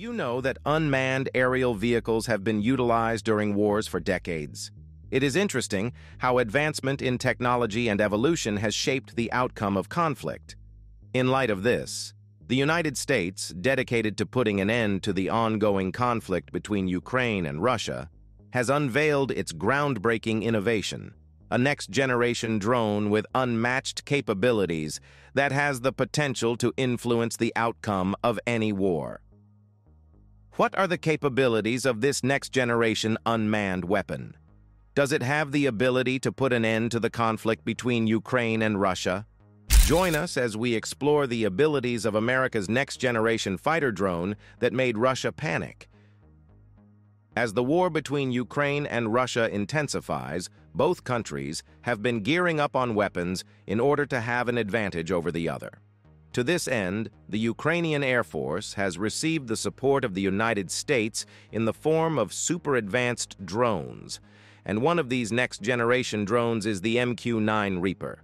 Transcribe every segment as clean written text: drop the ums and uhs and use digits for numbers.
you know that unmanned aerial vehicles have been utilized during wars for decades? It is interesting how advancement in technology and evolution has shaped the outcome of conflict. In light of this, the United States, dedicated to putting an end to the ongoing conflict between Ukraine and Russia, has unveiled its groundbreaking innovation, a next-generation drone with unmatched capabilities that has the potential to influence the outcome of any war. What are the capabilities of this next-generation unmanned weapon? Does it have the ability to put an end to the conflict between Ukraine and Russia? Join us as we explore the abilities of America's next-generation fighter drone that made Russia panic. As the war between Ukraine and Russia intensifies, both countries have been gearing up on weapons in order to have an advantage over the other. To this end, the Ukrainian Air Force has received the support of the United States in the form of super-advanced drones, and one of these next-generation drones is the MQ-9 Reaper.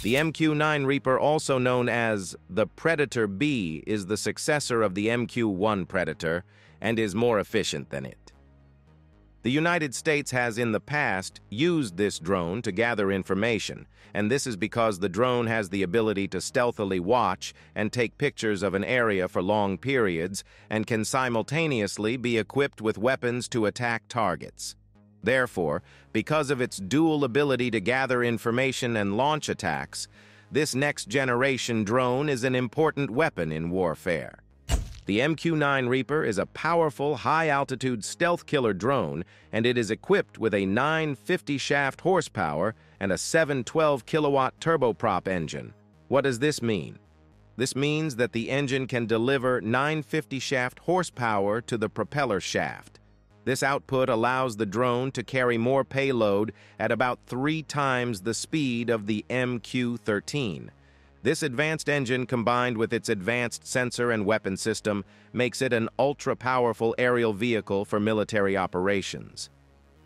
The MQ-9 Reaper, also known as the Predator B, is the successor of the MQ-1 Predator and is more efficient than it. The United States has in the past used this drone to gather information, and this is because the drone has the ability to stealthily watch and take pictures of an area for long periods and can simultaneously be equipped with weapons to attack targets. Therefore, because of its dual ability to gather information and launch attacks, this next-generation drone is an important weapon in warfare. The MQ-9 Reaper is a powerful, high-altitude stealth killer drone, and it is equipped with a 950 shaft horsepower and a 712-kilowatt turboprop engine. What does this mean? This means that the engine can deliver 950 shaft horsepower to the propeller shaft. This output allows the drone to carry more payload at about 3 times the speed of the MQ-13. This advanced engine, combined with its advanced sensor and weapon system, makes it an ultra-powerful aerial vehicle for military operations.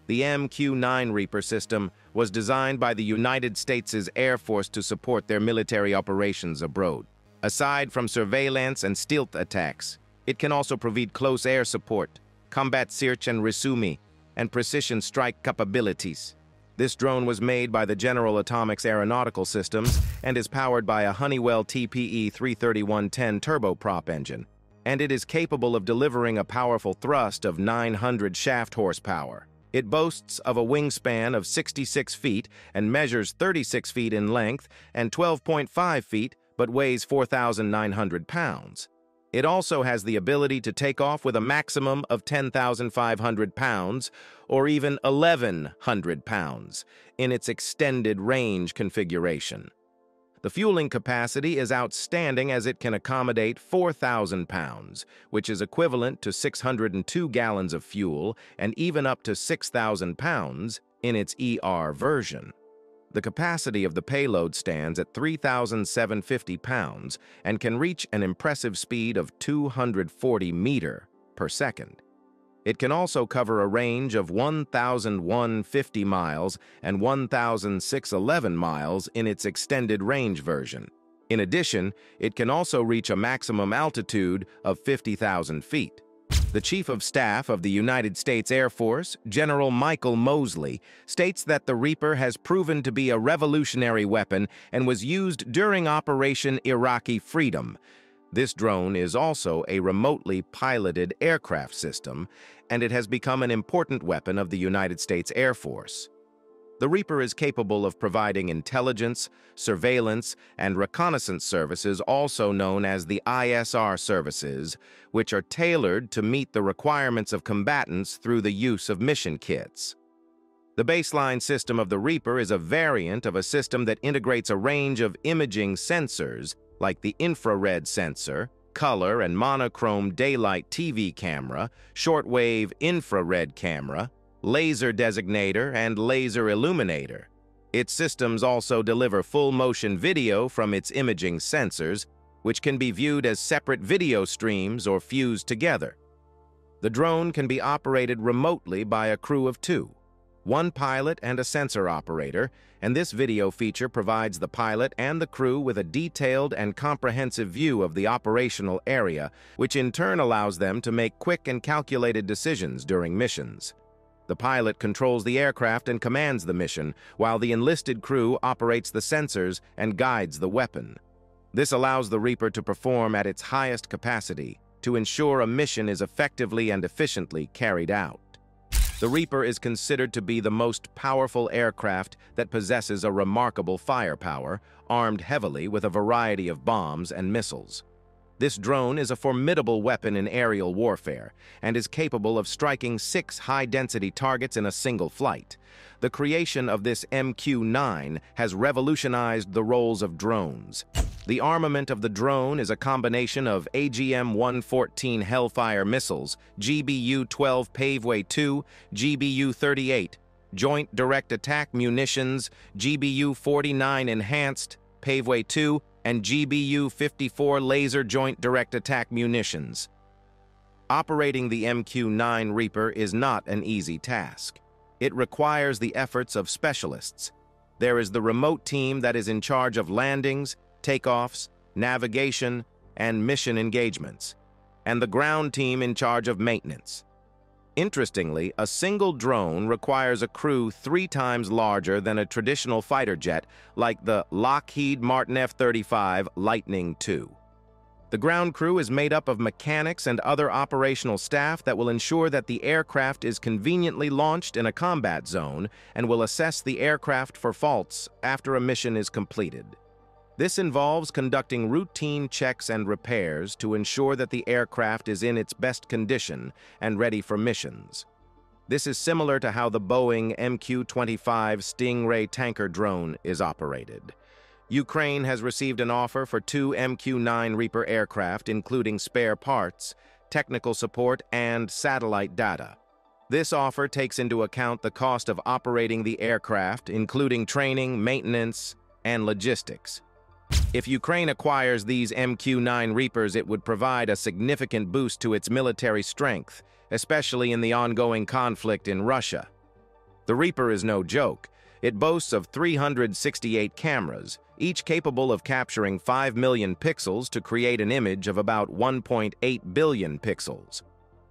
The MQ-9 Reaper system was designed by the United States Air Force to support their military operations abroad. Aside from surveillance and stealth attacks, it can also provide close air support, combat search and rescue, and precision strike capabilities. This drone was made by the General Atomics Aeronautical Systems and is powered by a Honeywell TPE 33110 turboprop engine, and it is capable of delivering a powerful thrust of 900 shaft horsepower. It boasts of a wingspan of 66 feet and measures 36 feet in length and 12.5 feet, but weighs 4,900 pounds. It also has the ability to take off with a maximum of 10,500 pounds or even 1,100 pounds in its extended range configuration. The fueling capacity is outstanding as it can accommodate 4,000 pounds, which is equivalent to 602 gallons of fuel, and even up to 6,000 pounds in its ER version. The capacity of the payload stands at 3,750 pounds and can reach an impressive speed of 240 meters per second. It can also cover a range of 1,150 miles and 1,611 miles in its extended range version. In addition, it can also reach a maximum altitude of 50,000 feet. The Chief of Staff of the United States Air Force, General Michael Mosley, states that the Reaper has proven to be a revolutionary weapon and was used during Operation Iraqi Freedom. This drone is also a remotely piloted aircraft system, and it has become an important weapon of the United States Air Force. The Reaper is capable of providing intelligence, surveillance, and reconnaissance services, also known as the ISR services, which are tailored to meet the requirements of combatants through the use of mission kits. The baseline system of the Reaper is a variant of a system that integrates a range of imaging sensors, like the infrared sensor, color and monochrome daylight TV camera, shortwave infrared camera, laser designator, and laser illuminator. Its systems also deliver full-motion video from its imaging sensors, which can be viewed as separate video streams or fused together. The drone can be operated remotely by a crew of 2. one pilot and a sensor operator, and this video feature provides the pilot and the crew with a detailed and comprehensive view of the operational area, which in turn allows them to make quick and calculated decisions during missions. The pilot controls the aircraft and commands the mission, while the enlisted crew operates the sensors and guides the weapon. This allows the Reaper to perform at its highest capacity to ensure a mission is effectively and efficiently carried out. The Reaper is considered to be the most powerful aircraft that possesses a remarkable firepower, armed heavily with a variety of bombs and missiles. This drone is a formidable weapon in aerial warfare and is capable of striking 6 high-density targets in a single flight. The creation of this MQ-9 has revolutionized the roles of drones. The armament of the drone is a combination of AGM-114 Hellfire missiles, GBU-12 Paveway-2, GBU-38 Joint Direct Attack munitions, GBU-49 Enhanced Paveway-2, and GBU-54 Laser Joint Direct Attack munitions. Operating the MQ-9 Reaper is not an easy task. It requires the efforts of specialists. There is the remote team that is in charge of landings, takeoffs, navigation, and mission engagements, and the ground team in charge of maintenance. Interestingly, a single drone requires a crew 3 times larger than a traditional fighter jet like the Lockheed Martin F-35 Lightning II. The ground crew is made up of mechanics and other operational staff that will ensure that the aircraft is conveniently launched in a combat zone and will assess the aircraft for faults after a mission is completed. This involves conducting routine checks and repairs to ensure that the aircraft is in its best condition and ready for missions. This is similar to how the Boeing MQ-25 Stingray tanker drone is operated. Ukraine has received an offer for 2 MQ-9 Reaper aircraft, including spare parts, technical support, and satellite data. This offer takes into account the cost of operating the aircraft, including training, maintenance, and logistics. If Ukraine acquires these MQ-9 Reapers, it would provide a significant boost to its military strength, especially in the ongoing conflict in Russia. The Reaper is no joke. It boasts of 368 cameras, each capable of capturing 5 million pixels to create an image of about 1.8 billion pixels.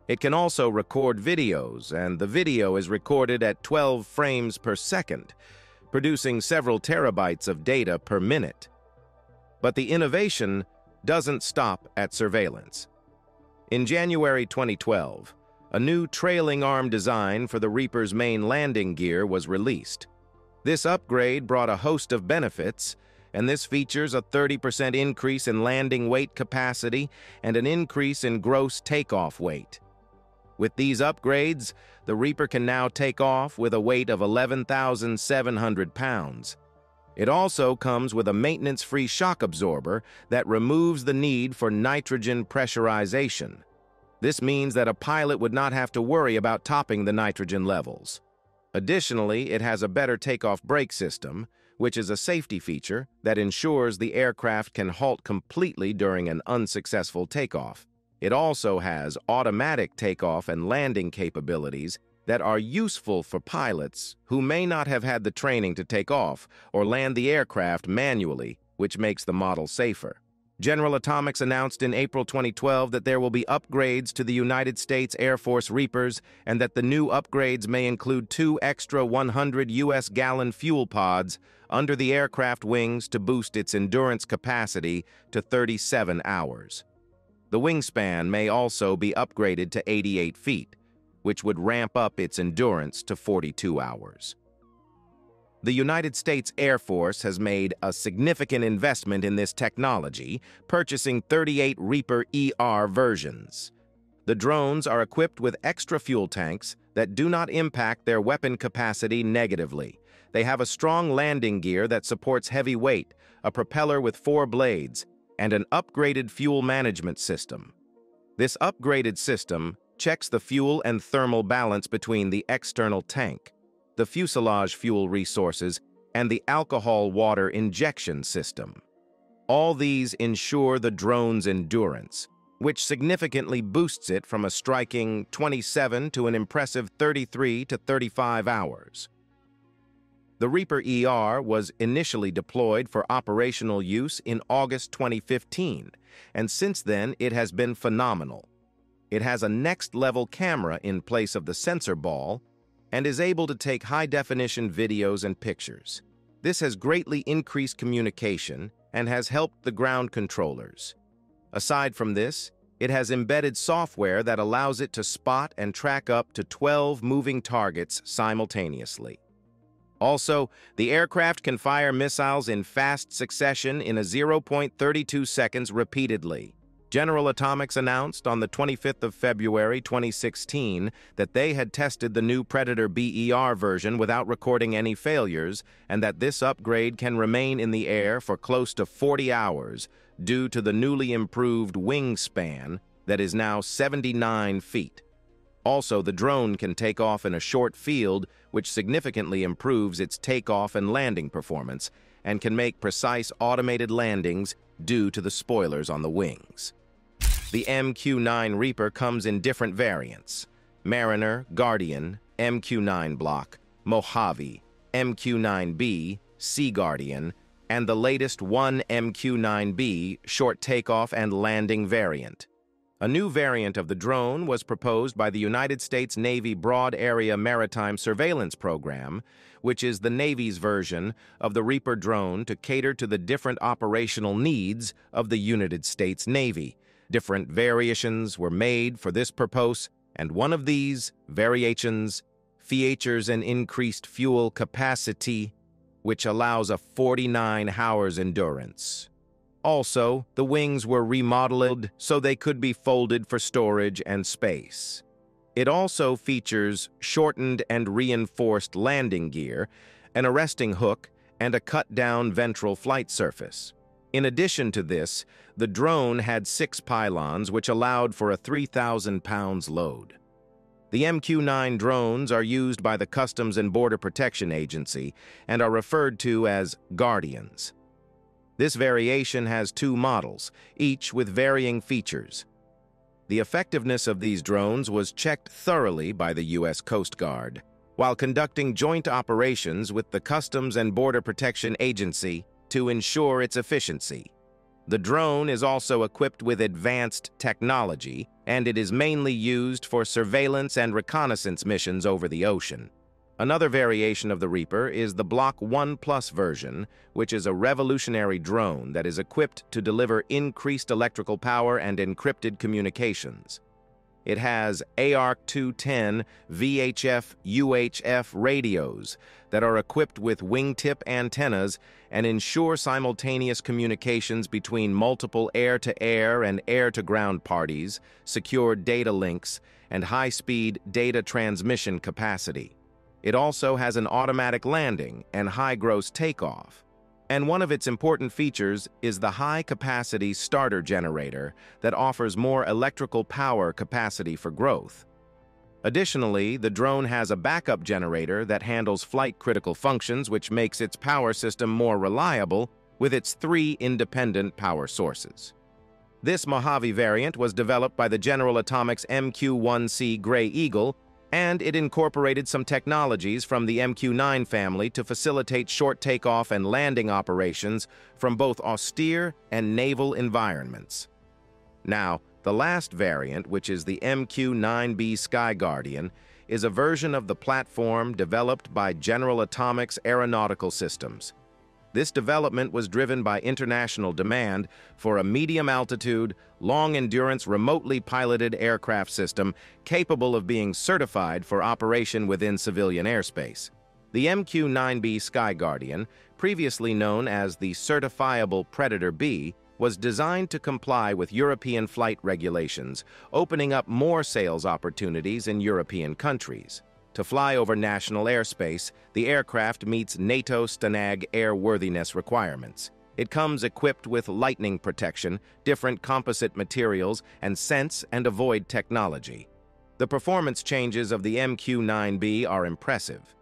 It can also record videos, and the video is recorded at 12 frames per second, producing several terabytes of data per minute. But the innovation doesn't stop at surveillance. In January 2012, a new trailing arm design for the Reaper's main landing gear was released. This upgrade brought a host of benefits, and this features a 30% increase in landing weight capacity and an increase in gross takeoff weight. With these upgrades, the Reaper can now take off with a weight of 11,700 pounds. It also comes with a maintenance-free shock absorber that removes the need for nitrogen pressurization. This means that a pilot would not have to worry about topping the nitrogen levels. Additionally, it has a better takeoff brake system, which is a safety feature that ensures the aircraft can halt completely during an unsuccessful takeoff. It also has automatic takeoff and landing capabilities that are useful for pilots who may not have had the training to take off or land the aircraft manually, which makes the model safer. General Atomics announced in April 2012 that there will be upgrades to the United States Air Force Reapers and that the new upgrades may include 2 extra 100 US gallon fuel pods under the aircraft wings to boost its endurance capacity to 37 hours. The wingspan may also be upgraded to 88 feet, which would ramp up its endurance to 42 hours. The United States Air Force has made a significant investment in this technology, purchasing 38 Reaper ER versions. The drones are equipped with extra fuel tanks that do not impact their weapon capacity negatively. They have a strong landing gear that supports heavy weight, a propeller with 4 blades, and an upgraded fuel management system. This upgraded system checks the fuel and thermal balance between the external tank, the fuselage fuel resources, and the alcohol-water injection system. All these ensure the drone's endurance. which significantly boosts it from a striking 27 to an impressive 33 to 35 hours. The Reaper ER was initially deployed for operational use in August 2015, and since then it has been phenomenal. It has a next-level camera in place of the sensor ball and is able to take high-definition videos and pictures. This has greatly increased communication and has helped the ground controllers. Aside from this, it has embedded software that allows it to spot and track up to 12 moving targets simultaneously. Also, the aircraft can fire missiles in fast succession in a 0.32 seconds repeatedly. General Atomics announced on the 25th of February 2016 that they had tested the new Predator BER version without recording any failures, and that this upgrade can remain in the air for close to 40 hours due to the newly improved wingspan that is now 79 feet. Also, the drone can take off in a short field, which significantly improves its takeoff and landing performance, and can make precise automated landings due to the spoilers on the wings. The MQ-9 Reaper comes in different variants: Mariner, Guardian, MQ-9 Block, Mojave, MQ-9B, Sea Guardian, and the latest 1 MQ-9B short takeoff and landing variant. A new variant of the drone was proposed by the United States Navy Broad Area Maritime Surveillance Program, which is the Navy's version of the Reaper drone to cater to the different operational needs of the United States Navy. Different variations were made for this purpose, and one of these variations features an increased fuel capacity, which allows a 49 hours endurance. Also, the wings were remodeled so they could be folded for storage and space. It also features shortened and reinforced landing gear, an arresting hook, and a cut-down ventral flight surface. In addition to this, the drone had 6 pylons, which allowed for a 3,000 pounds load. The MQ-9 drones are used by the Customs and Border Protection Agency and are referred to as Guardians. This variation has 2 models, each with varying features. The effectiveness of these drones was checked thoroughly by the U.S. Coast Guard, while conducting joint operations with the Customs and Border Protection Agency to ensure its efficiency. The drone is also equipped with advanced technology, and it is mainly used for surveillance and reconnaissance missions over the ocean. Another variation of the Reaper is the Block 1 Plus version, which is a revolutionary drone that is equipped to deliver increased electrical power and encrypted communications. It has ARC-210 VHF/UHF radios that are equipped with wingtip antennas and ensure simultaneous communications between multiple air-to-air and air-to-ground parties, secure data links, and high-speed data transmission capacity. It also has an automatic landing and high gross takeoff. And one of its important features is the high-capacity starter generator that offers more electrical power capacity for growth. Additionally, the drone has a backup generator that handles flight-critical functions, which makes its power system more reliable with its 3 independent power sources. This Mojave variant was developed by the General Atomics MQ-1C Gray Eagle, and it incorporated some technologies from the MQ-9 family to facilitate short takeoff and landing operations from both austere and naval environments. Now, the last variant, which is the MQ-9B Sky Guardian, is a version of the platform developed by General Atomics Aeronautical Systems. This development was driven by international demand for a medium-altitude, long-endurance, remotely piloted aircraft system capable of being certified for operation within civilian airspace. The MQ-9B Sky Guardian, previously known as the Certifiable Predator B, was designed to comply with European flight regulations, opening up more sales opportunities in European countries. To fly over national airspace, the aircraft meets NATO STANAG airworthiness requirements. It comes equipped with lightning protection, different composite materials, and sense and avoid technology. The performance changes of the MQ-9B are impressive.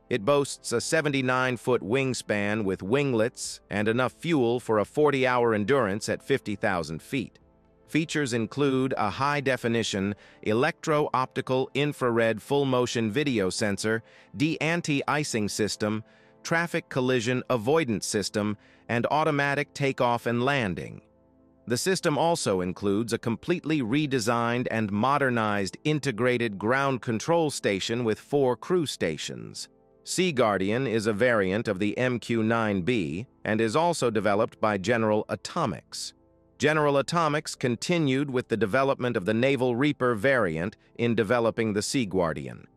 It boasts a 79-foot wingspan with winglets and enough fuel for a 40-hour endurance at 50,000 feet. Features include a high-definition electro-optical infrared full-motion video sensor, anti-icing system, traffic collision avoidance system, and automatic takeoff and landing. The system also includes a completely redesigned and modernized integrated ground control station with 4 crew stations. Sea Guardian is a variant of the MQ-9B and is also developed by General Atomics. General Atomics continued with the development of the Naval Reaper variant in developing the Sea Guardian.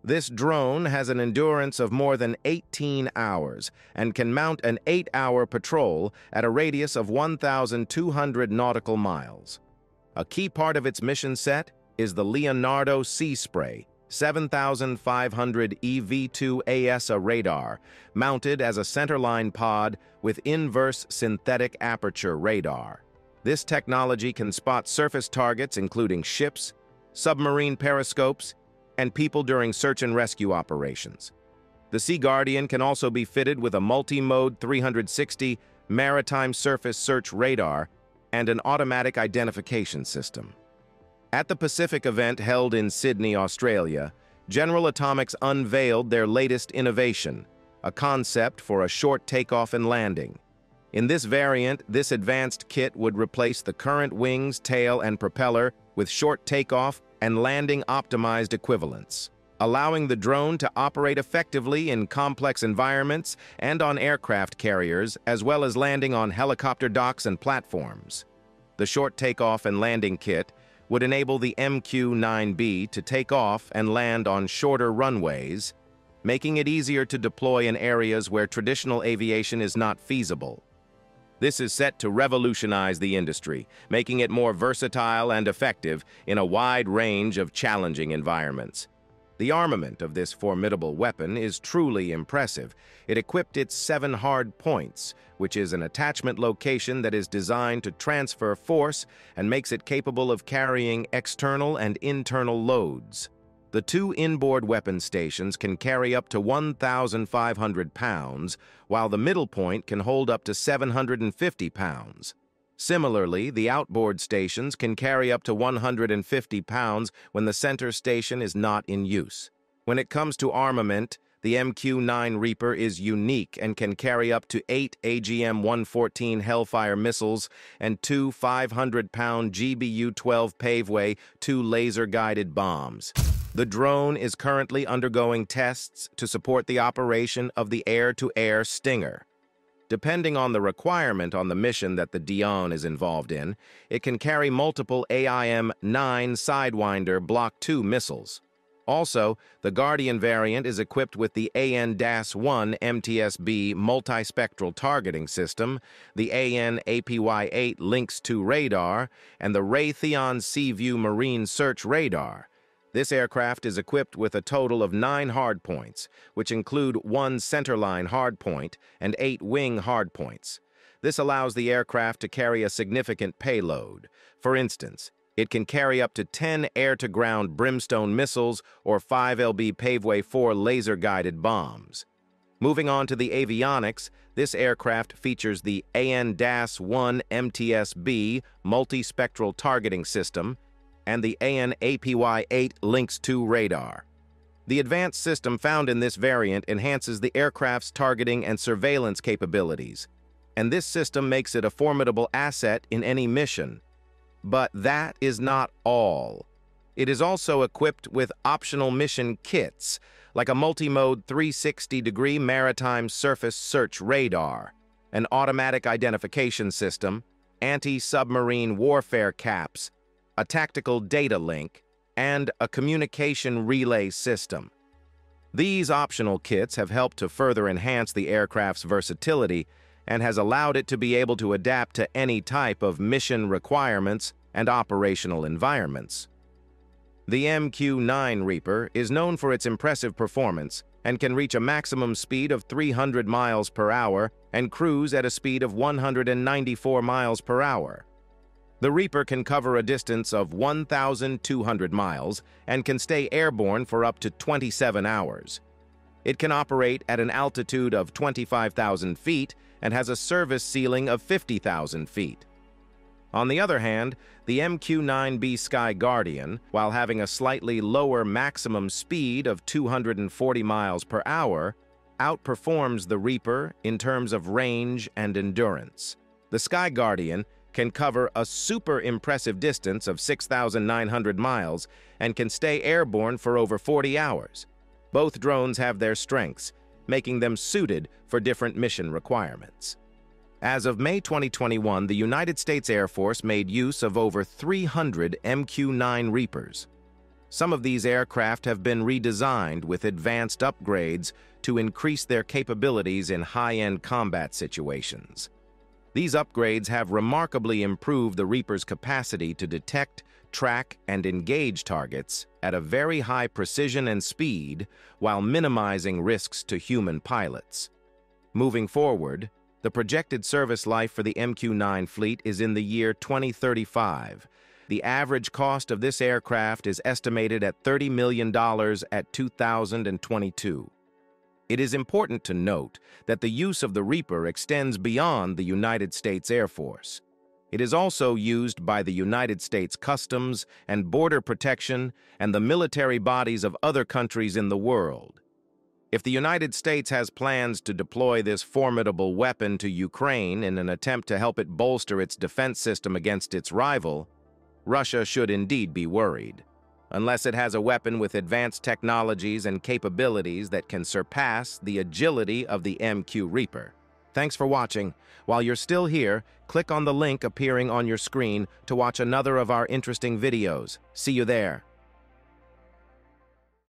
This drone has an endurance of more than 18 hours and can mount an 8-hour patrol at a radius of 1,200 nautical miles. A key part of its mission set is the Leonardo Sea Spray 7500 EV2 AESA radar, mounted as a centerline pod with inverse synthetic aperture radar. This technology can spot surface targets including ships, submarine periscopes, and people during search and rescue operations. The Sea Guardian can also be fitted with a multi-mode 360 maritime surface search radar and an automatic identification system. At the Pacific event held in Sydney, Australia, General Atomics unveiled their latest innovation, a concept for a short takeoff and landing. In this variant, this advanced kit would replace the current wings, tail, and propeller with short takeoff and landing optimized equivalents, allowing the drone to operate effectively in complex environments and on aircraft carriers, as well as landing on helicopter docks and platforms. The short takeoff and landing kit would enable the MQ-9B to take off and land on shorter runways, making it easier to deploy in areas where traditional aviation is not feasible. This is set to revolutionize the industry, making it more versatile and effective in a wide range of challenging environments. The armament of this formidable weapon is truly impressive. It equipped its 7 hard points, which is an attachment location that is designed to transfer force and makes it capable of carrying external and internal loads. The 2 inboard weapon stations can carry up to 1,500 pounds, while the middle point can hold up to 750 pounds. Similarly, the outboard stations can carry up to 150 pounds when the center station is not in use. When it comes to armament, the MQ-9 Reaper is unique and can carry up to 8 AGM-114 Hellfire missiles and 2 500-pound GBU-12 Paveway 2 laser-guided bombs. The drone is currently undergoing tests to support the operation of the air-to-air Stinger. Depending on the requirement on the mission that the Dion is involved in, it can carry multiple AIM-9 Sidewinder Block II missiles. Also, the Guardian variant is equipped with the AN-1 MTSB multispectral targeting system, the AN-APY-8 Lynx II radar, and the Raytheon Seaview Marine Search radar. This aircraft is equipped with a total of 9 hardpoints, which include 1 centerline hardpoint and 8 wing hardpoints. This allows the aircraft to carry a significant payload. For instance, it can carry up to 10 air-to-ground Brimstone missiles or 5 LB Paveway 4 laser-guided bombs. Moving on to the avionics, this aircraft features the AN-1 MTSB multispectral targeting system, and the AN-APY-8 Lynx II radar. The advanced system found in this variant enhances the aircraft's targeting and surveillance capabilities, and this system makes it a formidable asset in any mission. But that is not all. It is also equipped with optional mission kits, like a multi-mode 360-degree maritime surface search radar, an automatic identification system, anti-submarine warfare caps, a tactical data link, and a communication relay system. These optional kits have helped to further enhance the aircraft's versatility and has allowed it to be able to adapt to any type of mission requirements and operational environments. The MQ-9 Reaper is known for its impressive performance and can reach a maximum speed of 300 miles per hour and cruise at a speed of 194 miles per hour. The Reaper can cover a distance of 1,200 miles and can stay airborne for up to 27 hours. It can operate at an altitude of 25,000 feet and has a service ceiling of 50,000 feet. On the other hand, the MQ-9B Sky Guardian, while having a slightly lower maximum speed of 240 miles per hour, outperforms the Reaper in terms of range and endurance. The Sky Guardian can cover a super impressive distance of 6,900 miles and can stay airborne for over 40 hours. Both drones have their strengths, making them suited for different mission requirements. As of May 2021, the United States Air Force made use of over 300 MQ-9 Reapers. Some of these aircraft have been redesigned with advanced upgrades to increase their capabilities in high-end combat situations. These upgrades have remarkably improved the Reaper's capacity to detect, track, and engage targets at a very high precision and speed while minimizing risks to human pilots. Moving forward, the projected service life for the MQ-9 fleet is in the year 2035. The average cost of this aircraft is estimated at $30 million at 2022. It is important to note that the use of the Reaper extends beyond the United States Air Force. It is also used by the United States Customs and Border Protection and the military bodies of other countries in the world. If the United States has plans to deploy this formidable weapon to Ukraine in an attempt to help it bolster its defense system against its rival, Russia should indeed be worried, unless it has a weapon with advanced technologies and capabilities that can surpass the agility of the MQ Reaper. Thanks for watching. While you're still here, click on the link appearing on your screen to watch another of our interesting videos. See you there.